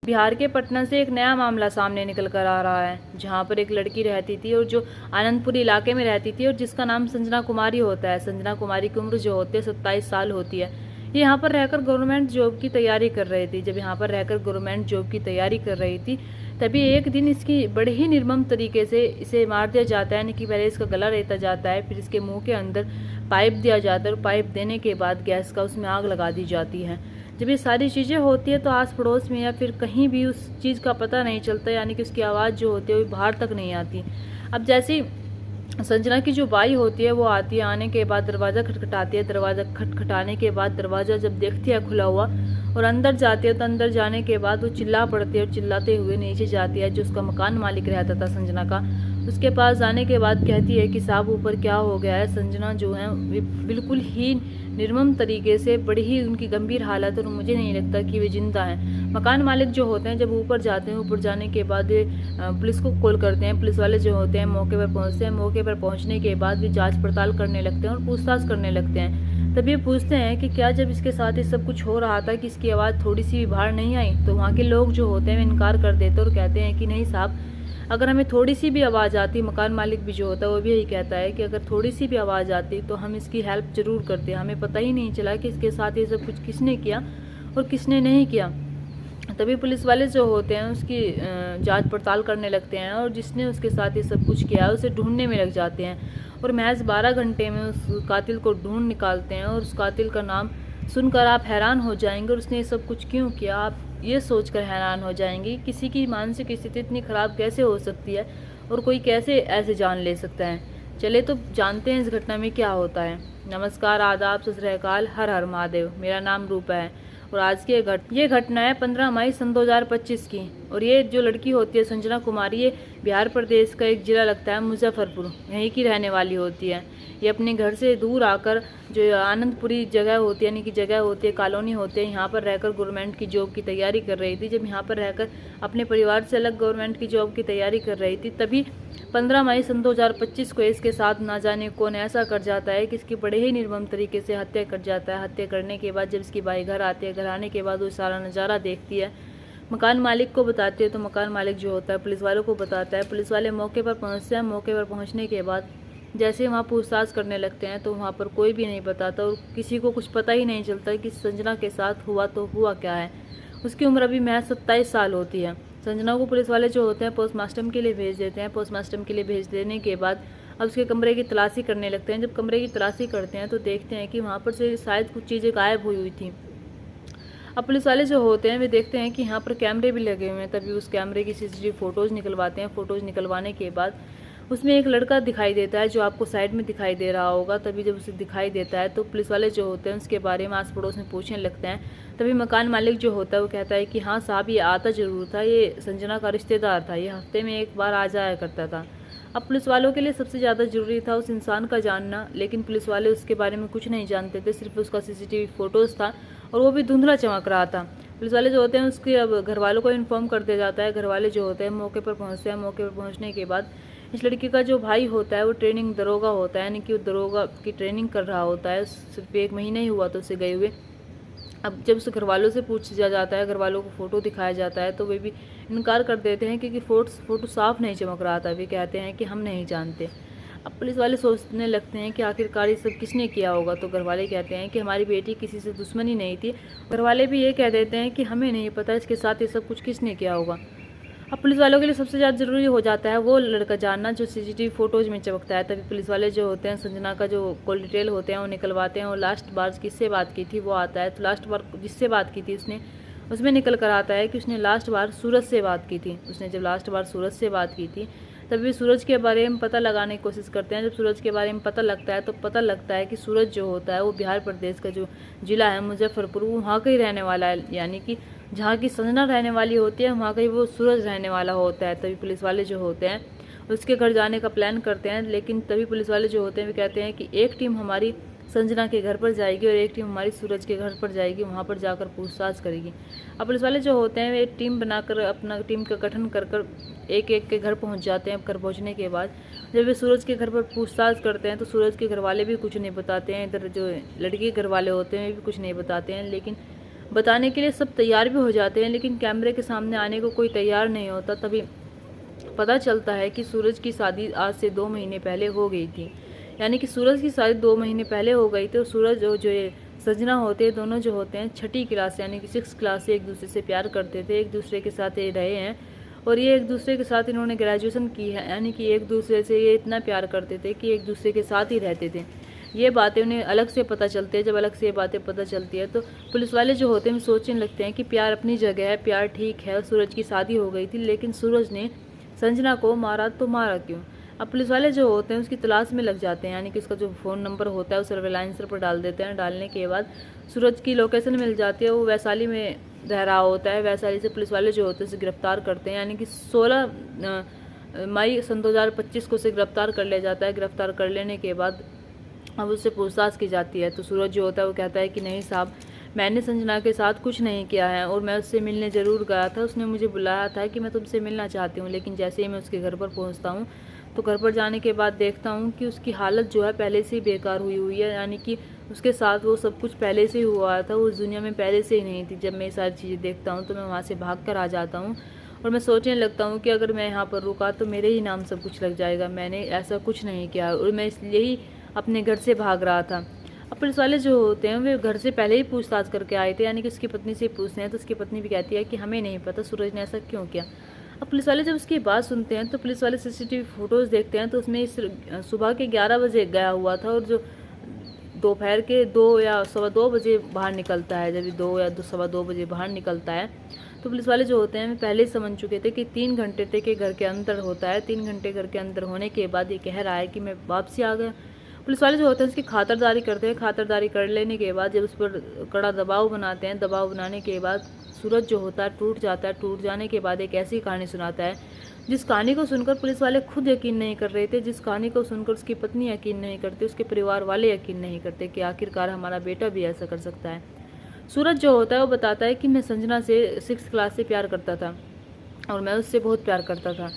बिहार के पटना से एक नया मामला सामने निकल कर आ रहा है, जहां पर एक लड़की रहती थी और जो आनंदपुर इलाके में रहती थी और जिसका नाम संजना कुमारी होता है। संजना कुमारी की उम्र जो होती है 27 साल होती है। ये यहाँ पर रहकर गवर्नमेंट जॉब की तैयारी कर रही थी। जब यहाँ पर रहकर गवर्नमेंट जॉब की तैयारी कर रही थी तभी एक दिन इसकी बड़े ही निर्मम तरीके से इसे मार दिया जाता है, यानी कि पहले इसका गला रेता जाता है, फिर इसके मुंह के अंदर पाइप दिया जाता है और पाइप देने के बाद गैस का उसमें आग लगा दी जाती है। जब ये सारी चीज़ें होती है तो आस पड़ोस में या फिर कहीं भी उस चीज़ का पता नहीं चलता, यानी कि उसकी आवाज़ जो होती है वो बाहर तक नहीं आती। अब जैसे संजना की जो बाई होती है वो आती है, आने के बाद दरवाज़ा खटखटाती है। दरवाज़ा खटखटाने के बाद दरवाज़ा जब देखती है खुला हुआ और अंदर जाती है तो अंदर जाने के बाद वो चिल्ला पड़ती है और चिल्लाते हुए नीचे जाती है। जो उसका मकान मालिक रहता था संजना का, उसके पास जाने के बाद कहती है कि साहब ऊपर क्या हो गया है। संजना जो है बिल्कुल ही निर्मम तरीके से, बड़ी ही उनकी गंभीर हालत, और मुझे नहीं लगता कि वे जिंदा हैं। मकान मालिक जो होते हैं जब ऊपर जाते हैं, ऊपर जाने के बाद पुलिस को कॉल करते हैं। पुलिस वाले जो होते हैं मौके पर पहुंचते हैं। मौके पर पहुंचने के बाद वे जांच पड़ताल करने लगते हैं और पूछताछ करने लगते हैं। तब ये पूछते हैं कि क्या जब इसके साथ ये सब कुछ हो रहा था कि इसकी आवाज़ थोड़ी सी भी बाहर नहीं आई? तो वहाँ के लोग जो होते हैं वे इनकार कर देते हैं और कहते हैं कि नहीं साहब, अगर हमें थोड़ी सी भी आवाज़ आती, मकान मालिक भी जो होता है वो भी यही कहता है कि अगर थोड़ी सी भी आवाज़ आती तो हम इसकी हेल्प ज़रूर करते। हमें पता ही नहीं चला कि इसके साथ ये सब कुछ किसने किया और किसने नहीं किया। तभी पुलिस वाले जो होते हैं उसकी जांच पड़ताल करने लगते हैं और जिसने उसके साथ ये सब कुछ किया उसे ढूंढने में लग जाते हैं और महज 12 घंटे में उस कातिल को ढूंढ निकालते हैं। और उस कातिल का नाम सुनकर आप हैरान हो जाएंगे और उसने ये सब कुछ क्यों किया आप ये सोचकर हैरान हो जाएंगे। किसी की मानसिक स्थिति इतनी ख़राब कैसे हो सकती है और कोई कैसे ऐसे जान ले सकता है। चले तो जानते हैं इस घटना में क्या होता है। नमस्कार, आदाब, सत श्री अकाल, हर हर महादेव। मेरा नाम रूपा है और आज की ये घटना है 15 मई सन 2025 की। और ये जो लड़की होती है संजना कुमारी, ये बिहार प्रदेश का एक ज़िला लगता है मुजफ्फरपुर, यहीं की रहने वाली होती है। ये अपने घर से दूर आकर जो आनंदपुरी जगह होती है, यानी कि जगह होती है, कॉलोनी होती है, यहाँ पर रहकर गवर्नमेंट की जॉब की तैयारी कर रही थी। जब यहाँ पर रहकर अपने परिवार से अलग गवर्नमेंट की जॉब की तैयारी कर रही थी तभी 15 मई सन 2025 को इसके साथ ना जाने कौन ऐसा कर जाता है कि इसकी बड़े ही निर्मम तरीके से हत्या कर जाता है। हत्या करने के बाद जब इसकी बाई घर आती है, घर आने के बाद वो सारा नज़ारा देखती है, मकान मालिक को बताती है तो मकान मालिक जो होता है पुलिस वालों को बताता है। पुलिस वाले मौके पर पहुँचते हैं। मौके पर पहुँचने के बाद जैसे वहाँ पूछताछ करने लगते हैं तो वहाँ पर कोई भी नहीं बताता और किसी को कुछ पता ही नहीं चलता कि संजना के साथ हुआ तो हुआ क्या है। उसकी उम्र अभी महज 27 साल होती है। संजना को पुलिस वाले जो होते हैं पोस्टमार्टम के लिए भेज देते हैं। पोस्टमार्टम के लिए भेज देने के बाद अब उसके कमरे की तलाशी करने लगते हैं। जब कमरे की तलाशी करते हैं तो देखते हैं कि वहाँ पर से शायद कुछ चीज़ें गायब हुई थी। अब पुलिस वाले जो होते हैं वे देखते हैं कि यहाँ पर कैमरे भी लगे हुए हैं। तभी उस कैमरे की सीसीटीवी फ़ोटोज़ निकलवाते हैं। फ़ोटोज़ निकलवाने के बाद उसमें एक लड़का दिखाई देता है जो आपको साइड में दिखाई दे रहा होगा। तभी जब उसे दिखाई देता है तो पुलिस वाले जो होते हैं उसके बारे में आस पड़ोस में पूछने लगते हैं। तभी मकान मालिक जो होता है वो कहता है कि हाँ साहब, ये आता ज़रूर था, ये संजना का रिश्तेदार था, ये हफ्ते में एक बार आ जाया करता था। अब पुलिस वालों के लिए सबसे ज़्यादा ज़रूरी था उस इंसान का जानना, लेकिन पुलिस वाले उसके बारे में कुछ नहीं जानते थे। सिर्फ उसका सीसीटीवी फ़ोटोज़ था और वो भी धुंधला चमक रहा था। पुलिस वाले जो होते हैं उसके अब घर वालों को इन्फॉर्म कर दिया जाता है। घर वाले जो होते हैं मौके पर पहुँचते हैं। मौके पर पहुँचने के बाद इस लड़की का जो भाई होता है वो ट्रेनिंग दरोगा होता है, यानी कि वो दरोगा की ट्रेनिंग कर रहा होता है। सिर्फ 1 महीना ही हुआ तो उसे गए हुए। अब जब उसे घर वालों से पूछा जाता है, घर वालों को फ़ोटो दिखाया जाता है तो वे भी इनकार कर देते हैं क्योंकि फ़ोटो साफ नहीं चमक रहा था। वे कहते हैं कि हम नहीं जानते। अब पुलिस वाले सोचने लगते हैं कि आखिरकार ये सब किसने किया होगा। तो घर वाले कहते हैं कि हमारी बेटी किसी से दुश्मनी नहीं थी। घर वाले भी ये कह देते हैं कि हमें नहीं पता इसके साथ ये सब कुछ किसने किया होगा। अब पुलिस वालों के लिए सबसे ज़्यादा ज़रूरी हो जाता है वो लड़का जानना जो सीसीटीवी फ़ोटोज़ में चमकता है। तभी पुलिस वाले जो होते हैं संजना का जो कॉल डिटेल होते हैं वो निकलवाते हैं और लास्ट बार किससे बात की थी वो आता है। तो लास्ट बार जिससे बात की थी उसमें निकल कर आता है कि उसने लास्ट बार सूरज से बात की थी। उसने जब लास्ट बार सूरज से बात की थी तभी सूरज के बारे में पता लगाने की कोशिश करते हैं। जब सूरज के बारे में पता लगता है तो पता लगता है कि सूरज जो होता है वो बिहार प्रदेश का जो ज़िला है मुजफ्फरपुर, वो वहाँ का ही रहने वाला है, यानी कि जहाँ की संजना रहने वाली होती है वहाँ का ही वो सूरज रहने वाला होता है। तभी पुलिस वाले जो होते हैं उसके घर जाने का प्लान करते हैं, लेकिन तभी पुलिस वाले जो होते हैं वे कहते हैं कि एक टीम हमारी संजना के घर पर जाएगी और एक टीम हमारी सूरज के घर पर जाएगी, वहाँ पर जाकर पूछताछ करेगी। अब पुलिस वाले जो होते हैं वे टीम बनाकर अपना टीम का गठन कर एक एक के घर पहुँच जाते हैं। घर पहुँचने के बाद जब वे सूरज के घर पर पूछताछ करते हैं तो सूरज के घर वाले भी कुछ नहीं बताते हैं। इधर जो लड़की के घर वाले होते हैं वे भी कुछ नहीं बताते हैं। लेकिन बताने के लिए सब तैयार भी हो जाते हैं, लेकिन कैमरे के सामने आने को कोई तैयार नहीं होता। तभी पता चलता है कि सूरज की शादी आज से 2 महीने पहले हो गई थी। यानी कि सूरज की शादी 2 महीने पहले हो गई थी और सूरज और जो ये सजना होते हैं, दोनों जो होते हैं छठी क्लास यानी कि 6th क्लास से एक दूसरे से प्यार करते थे, एक दूसरे के साथ ये रहे हैं और ये एक दूसरे के साथ इन्होंने ग्रेजुएशन की है। यानी कि एक दूसरे से ये इतना प्यार करते थे कि एक दूसरे के साथ ही रहते थे। ये बातें उन्हें अलग से पता चलती है। जब अलग से ये बातें पता चलती है तो पुलिस वाले जो होते हैं सोचने लगते हैं कि प्यार अपनी जगह है, प्यार ठीक है। सूरज की शादी हो गई थी, लेकिन सूरज ने संजना को मारा तो मारा क्यों? अब पुलिस वाले जो होते हैं उसकी तलाश में लग जाते हैं। यानी कि उसका जो फ़ोन नंबर होता है वो सर्वेलांसर पर डाल देते हैं। डालने के बाद सूरज की लोकेशन मिल जाती है। वो वैशाली में रह रहा होता है। वैशाली से पुलिस वाले जो होते हैं उसे गिरफ्तार करते हैं। यानी कि 16 मई सन 2025 को उसे गिरफ्तार कर लिया जाता है। गिरफ्तार कर लेने के बाद अब उससे पूछताछ की जाती है तो सूरज जो होता है वो कहता है कि नहीं साहब, मैंने संजना के साथ कुछ नहीं किया है और मैं उससे मिलने ज़रूर गया था। उसने मुझे बुलाया था कि मैं तुमसे मिलना चाहती हूँ, लेकिन जैसे ही मैं उसके घर पर पहुँचता हूँ तो घर पर जाने के बाद देखता हूँ कि उसकी हालत जो है पहले से ही बेकार हुई हुई है। यानी कि उसके साथ वो सब कुछ पहले से ही हुआ था, वो उस दुनिया में पहले से ही नहीं थी। जब मैं ये सारी चीज़ें देखता हूँ तो मैं वहाँ से भाग कर आ जाता हूँ और मैं सोचने लगता हूँ कि अगर मैं यहाँ पर रुका तो मेरे ही नाम सब कुछ लग जाएगा। मैंने ऐसा कुछ नहीं किया और मैं इसलिए ही अपने घर से भाग रहा था। अब पुलिस वाले जो होते हैं वे घर से पहले ही पूछताछ करके आए थे। यानी कि उसकी पत्नी से पूछते हैं तो उसकी पत्नी भी कहती है कि हमें नहीं पता सूरज ने ऐसा क्यों किया। अब पुलिस वाले जब उसकी बात सुनते हैं तो पुलिस वाले सीसीटीवी फोटोज़ देखते हैं तो उसमें इस सुबह के 11 बजे गया हुआ था और जो दोपहर के 2 या सवा 2 बजे बाहर निकलता है। जब 2 या सवा 2 बजे बाहर निकलता है तो पुलिस वाले जो होते हैं वे पहले ही समझ चुके थे कि 3 घंटे तक के घर के अंदर होता है। 3 घंटे घर के अंदर होने के बाद ये कह रहा है कि मैं वापसी आ गया। पुलिस वाले जो होते हैं उसकी खातिरदारी करते हैं। खातिरदारी कर लेने के बाद जब उस पर कड़ा दबाव बनाते हैं, दबाव बनाने के बाद सूरज जो होता है टूट जाता है। टूट जाने के बाद एक ऐसी कहानी सुनाता है जिस कहानी को सुनकर पुलिस वाले खुद यकीन नहीं कर रहे थे, जिस कहानी को सुनकर उसकी पत्नी यकीन नहीं करती, उसके परिवार वाले यकीन नहीं करते कि आखिरकार हमारा बेटा भी ऐसा कर सकता है। सूरज जो होता है वो बताता है कि मैं संजना से 6th क्लास से प्यार करता था और मैं उससे बहुत प्यार करता था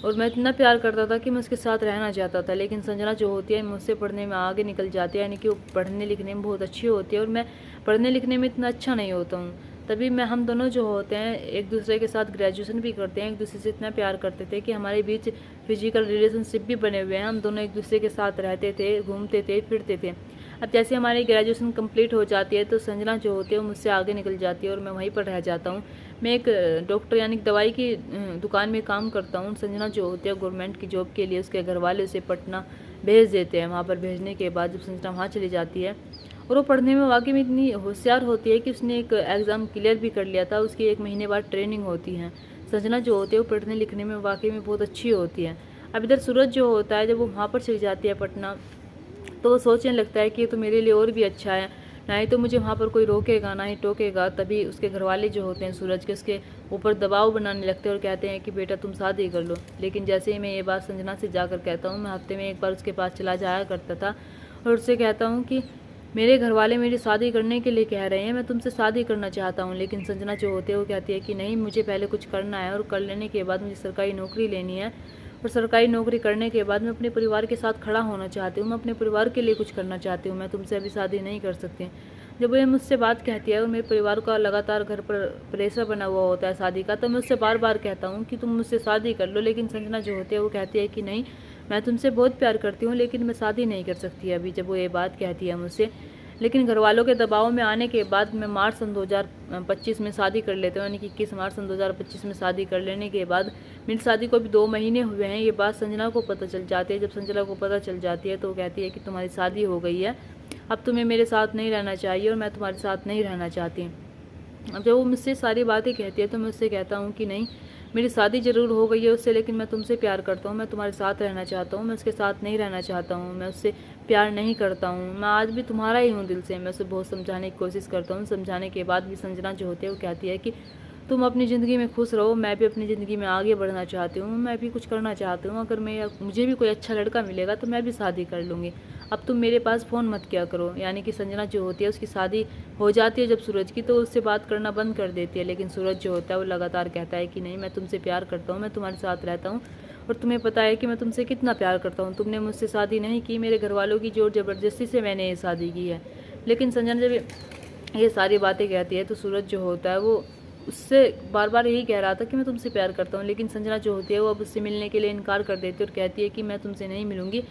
और मैं इतना प्यार करता था कि मैं उसके साथ रहना चाहता था। लेकिन संजना जो होती है मुझसे पढ़ने में आगे निकल जाती है। यानी कि वो पढ़ने लिखने में बहुत अच्छी होती है और मैं पढ़ने लिखने में इतना अच्छा नहीं होता हूँ। तभी हम दोनों जो होते हैं एक दूसरे के साथ ग्रेजुएशन भी करते हैं। एक दूसरे से इतना प्यार करते थे कि हमारे बीच फिजिकल रिलेशनशिप भी बने हुए हैं। हम दोनों एक दूसरे के साथ रहते थे, घूमते थे, फिरते थे। अब जैसे हमारी ग्रेजुएशन कंप्लीट हो जाती है तो संजना जो होती है वो मुझसे आगे निकल जाती है और मैं वहीं पर रह जाता हूँ। मैं एक डॉक्टर यानी कि दवाई की दुकान में काम करता हूँ। संजना जो होती है गवर्नमेंट की जॉब के लिए उसके घर वाले उसे पटना भेज देते हैं। वहाँ पर भेजने के बाद जब संजना वहाँ चली जाती है और वो पढ़ने में वाकई में इतनी होशियार होती है कि उसने एक एग्ज़ाम क्लियर भी कर लिया था। उसकी 1 महीने बाद ट्रेनिंग होती है। संजना जो होती है वो पढ़ने लिखने में वाकई में बहुत अच्छी होती है। अब इधर सूरज जो होता है जब वो वहाँ पर चली जाती है पटना तो वो सोचने लगता है कि ये तो मेरे लिए और भी अच्छा है, ना ही तो मुझे वहाँ पर कोई रोकेगा ना ही टोकेगा। तभी उसके घर वाले जो होते हैं सूरज के उसके ऊपर दबाव बनाने लगते हैं और कहते हैं कि बेटा तुम शादी कर लो। लेकिन जैसे ही मैं ये बात संजना से जाकर कहता हूँ, मैं हफ्ते में एक बार उसके पास चला जाया करता था और उससे कहता हूँ कि मेरे घर वाले मेरी शादी करने के लिए कह रहे हैं, मैं तुमसे शादी करना चाहता हूँ। लेकिन संजना जो होते हैं वो कहती है कि नहीं, मुझे पहले कुछ करना है और कर लेने के बाद मुझे सरकारी नौकरी लेनी है और सरकारी नौकरी करने के बाद मैं अपने परिवार के साथ खड़ा होना चाहती हूँ। मैं अपने परिवार के लिए कुछ करना चाहती हूँ। मैं तुमसे अभी शादी नहीं कर सकती। जब वो मुझसे बात कहती है और मेरे परिवार का लगातार घर पर प्रेशर बना हुआ होता है शादी का, तो मैं उससे बार बार कहता हूँ कि तुम मुझसे शादी कर लो। लेकिन संजना जो होती है वो कहती है कि नहीं, मैं तुमसे बहुत प्यार करती हूँ लेकिन मैं शादी नहीं कर सकती अभी। जब वो ये बात कहती है मुझसे, लेकिन घर वालों के दबाव में आने के बाद मैं मार्च सन 2025 में शादी कर लेते हैं। यानी कि 21 मार्च सन 2025 में शादी कर लेने के बाद मेरी शादी को भी 2 महीने हुए हैं। ये बात संजना को पता चल जाती है। जब संजना को पता चल जाती है तो वो कहती है कि तुम्हारी शादी हो गई है, अब तुम्हें मेरे साथ नहीं रहना चाहिए और मैं तुम्हारे साथ नहीं रहना चाहती। अब जब वो मुझसे सारी बातें कहती है तो मैं उससे कहता हूँ कि नहीं, मेरी शादी ज़रूर हो गई है उससे, लेकिन मैं तुमसे प्यार करता हूँ, मैं तुम्हारे साथ रहना चाहता हूँ, मैं उसके साथ नहीं रहना चाहता हूँ, मैं उससे प्यार नहीं करता हूँ, मैं आज भी तुम्हारा ही हूँ दिल से। मैं उसे बहुत समझाने की कोशिश करता हूँ। समझाने के बाद भी संजना जो होती है वो कहती है कि तुम अपनी ज़िंदगी में खुश रहो, मैं भी अपनी ज़िंदगी में आगे बढ़ना चाहती हूँ, मैं भी कुछ करना चाहती हूँ। अगर मुझे भी कोई अच्छा लड़का मिलेगा तो मैं भी शादी कर लूँगी। अब तुम मेरे पास फ़ोन मत किया करो। यानी कि संजना जो होती है उसकी शादी हो जाती है जब सूरज की, तो उससे बात करना बंद कर देती है। लेकिन सूरज जो होता है वो लगातार कहता है कि नहीं, मैं तुमसे प्यार करता हूँ, मैं तुम्हारे साथ रहता हूँ और तुम्हें पता है कि मैं तुमसे कितना प्यार करता हूँ। तुमने मुझसे शादी नहीं की, मेरे घर वालों की ज़ोर ज़बरदस्ती से मैंने ये शादी की है। लेकिन संजना जब ये सारी बातें कहती है तो सूरज जो होता है वो उससे बार बार यही कह रहा था कि मैं तुमसे प्यार करता हूँ, लेकिन संजना जो होती है वो अब उससे मिलने के लिए इनकार कर देती है और कहती है कि मैं तुमसे नहीं मिलूंगी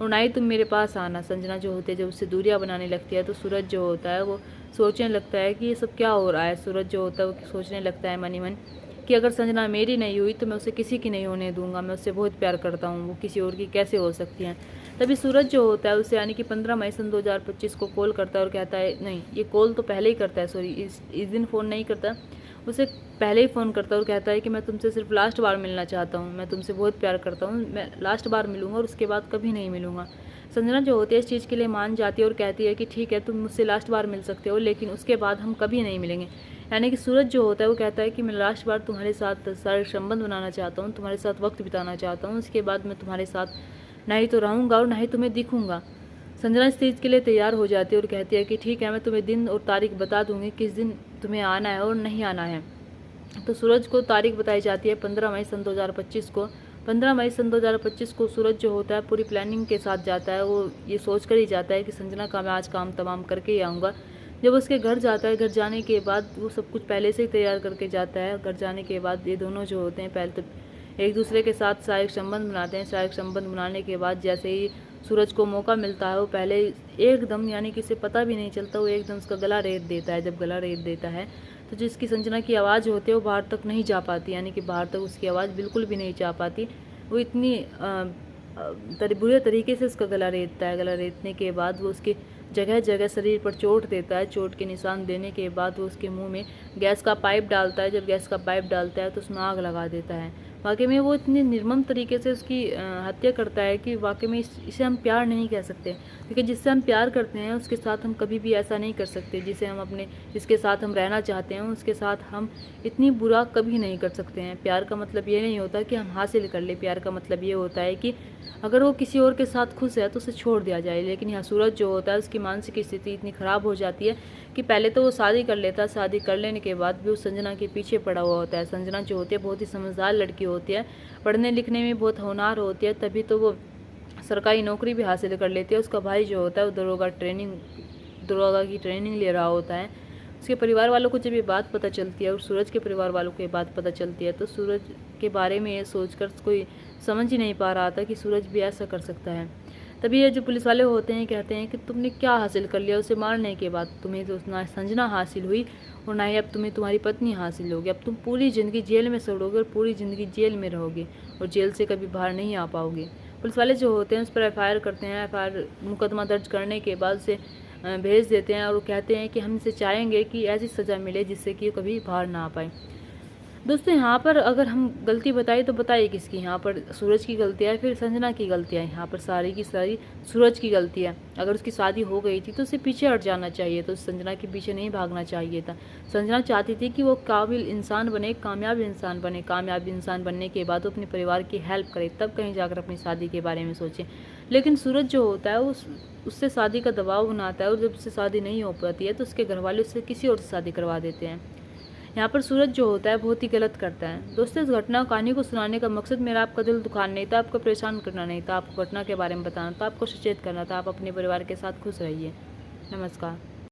और ना ही तुम मेरे पास आना। संजना जो होती है जब उससे दूरियां बनाने लगती है तो सूरज जो होता है वो सोचने लगता है कि ये सब क्या हो रहा है। सूरज जो होता है वो सोचने लगता है मन ही मन कि अगर संजना मेरी नहीं हुई तो मैं उसे किसी की नहीं होने दूंगा, मैं उससे बहुत प्यार करता हूँ, वो किसी और की कैसे हो सकती हैं। तभी सूरज जो होता है उसे यानी कि 15 मई सन 2025 को कॉल करता है और कहता है, नहीं ये कॉल तो पहले ही करता है, सॉरी इस दिन फ़ोन नहीं करता, उसे पहले ही फ़ोन करता है और कहता है कि मैं तुमसे सिर्फ लास्ट बार मिलना चाहता हूँ, मैं तुमसे बहुत प्यार करता हूँ, मैं लास्ट बार मिलूंगा और उसके बाद कभी नहीं मिलूंगा। संजना जो होती है इस चीज़ के लिए मान जाती है और कहती है कि ठीक है तुम मुझसे लास्ट बार मिल सकते हो, लेकिन उसके बाद हम कभी नहीं मिलेंगे। यानी कि सूरज जो होता है वो कहता है कि मैं लास्ट बार तुम्हारे साथ शारीरिक संबंध बनाना चाहता हूँ, तुम्हारे साथ वक्त बिताना चाहता हूँ, उसके बाद मैं तुम्हारे साथ ना ही तो रहूँगा और ना ही तुम्हें दिखूँगा। संजना इस चीज़ के लिए तैयार हो जाती है और कहती है कि ठीक है मैं तुम्हें दिन और तारीख बता दूंगी किस दिन तुम्हें आना है और नहीं आना है। तो सूरज को तारीख बताई जाती है 15 मई सन 2025 को। 15 मई सन 2025 को सूरज जो होता है पूरी प्लानिंग के साथ जाता है, वो ये सोच कर ही जाता है कि संजना का मैं आज काम तमाम करके ही आऊँगा। जब उसके घर जाता है, घर जाने के बाद वो सब कुछ पहले से ही तैयार करके जाता है। घर जाने के बाद ये दोनों जो होते हैं पहले तो एक दूसरे के साथ शारीरिक संबंध बनाते हैं। शारीरिक संबंध बनाने के बाद जैसे ही सूरज को मौका मिलता है वो पहले एकदम यानी कि इसे पता भी नहीं चलता, वो एकदम उसका गला रेत देता है। जब गला रेत देता है तो जिसकी संजना की आवाज़ होती है वो बाहर तक नहीं जा पाती, यानी कि बाहर तक उसकी आवाज़ बिल्कुल भी नहीं जा पाती। वो इतनी बुरे तरीके से उसका गला रेतता है। गला रेतने के बाद वो उसके जगह जगह शरीर पर चोट देता है। चोट के निशान देने के बाद वो उसके मुंह में गैस का पाइप डालता है। जब गैस का पाइप डालता है तो उसमें आग लगा देता है। वाकई में वो इतनी निर्मम तरीके से उसकी हत्या करता है कि वाकई में इसे हम प्यार नहीं कह सकते, क्योंकि जिससे हम प्यार करते हैं उसके साथ हम कभी भी ऐसा नहीं कर सकते। जिसके साथ हम रहना चाहते हैं उसके साथ हम इतनी बुरा कभी नहीं कर सकते हैं। प्यार का मतलब ये नहीं होता कि हम हासिल कर ले, प्यार का मतलब ये होता है कि अगर वो किसी और के साथ खुश है तो उसे छोड़ दिया जाए। लेकिन यहाँ सूरज जो होता है उसकी मानसिक स्थिति इतनी ख़राब हो जाती है कि पहले तो वो शादी कर लेता है, शादी कर लेने के बाद भी वो संजना के पीछे पड़ा हुआ होता है। संजना जो होती है बहुत ही समझदार लड़की होती है, पढ़ने लिखने में बहुत होनहार होती है, तभी तो वो सरकारी नौकरी भी हासिल कर लेती है। उसका भाई जो होता है वो दरोगा की ट्रेनिंग ले रहा होता है। उसके परिवार वालों को जब ये बात पता चलती है और सूरज के परिवार वालों को ये बात पता चलती है तो सूरज के बारे में ये सोचकर कोई समझ ही नहीं पा रहा था कि सूरज भी ऐसा कर सकता है। तभी ये जो पुलिस वाले होते हैं कहते हैं कि तुमने क्या हासिल कर लिया उसे मारने के बाद, तुम्हें तो ना संजना हासिल हुई और ना ही अब तुम्हें तुम्हारी पत्नी हासिल होगी। अब तुम पूरी ज़िंदगी जेल में सड़ोगे और पूरी ज़िंदगी जेल में रहोगे और जेल से कभी बाहर नहीं आ पाओगे। पुलिस वाले जो होते हैं उस पर FIR करते हैं। FIR मुकदमा दर्ज करने के बाद उसे भेज देते हैं और वो कहते हैं कि हम इसे चाहेंगे कि ऐसी सज़ा मिले जिससे कि कभी बाहर ना आ पाए। दोस्तों यहाँ पर अगर हम गलती बताई तो बताइए किसकी, यहाँ पर सूरज की गलती है फिर संजना की गलती है? यहाँ पर सारी की सारी सूरज की गलती है। अगर उसकी शादी हो गई थी तो उसे पीछे हट जाना चाहिए, तो संजना के पीछे नहीं भागना चाहिए था। संजना चाहती थी कि वो काबिल इंसान बने, कामयाब इंसान बने। कामयाब इंसान बनने के बाद वो अपने परिवार की हेल्प करे, तब कहीं जाकर अपनी शादी के बारे में सोचे। लेकिन सूरज जो होता है उससे शादी का दबाव बनाता है और जब उससे शादी नहीं हो पाती है तो उसके घर वाले उससे किसी और से शादी करवा देते हैं। यहाँ पर सूरज जो होता है बहुत ही गलत करता है। दोस्तों इस घटना कहानी को सुनाने का मकसद मेरा आपका दिल दुखाना नहीं था, आपको परेशान करना नहीं था, आपको घटना के बारे में बताना था, आपको सचेत करना था। आप अपने परिवार के साथ खुश रहिए। नमस्कार।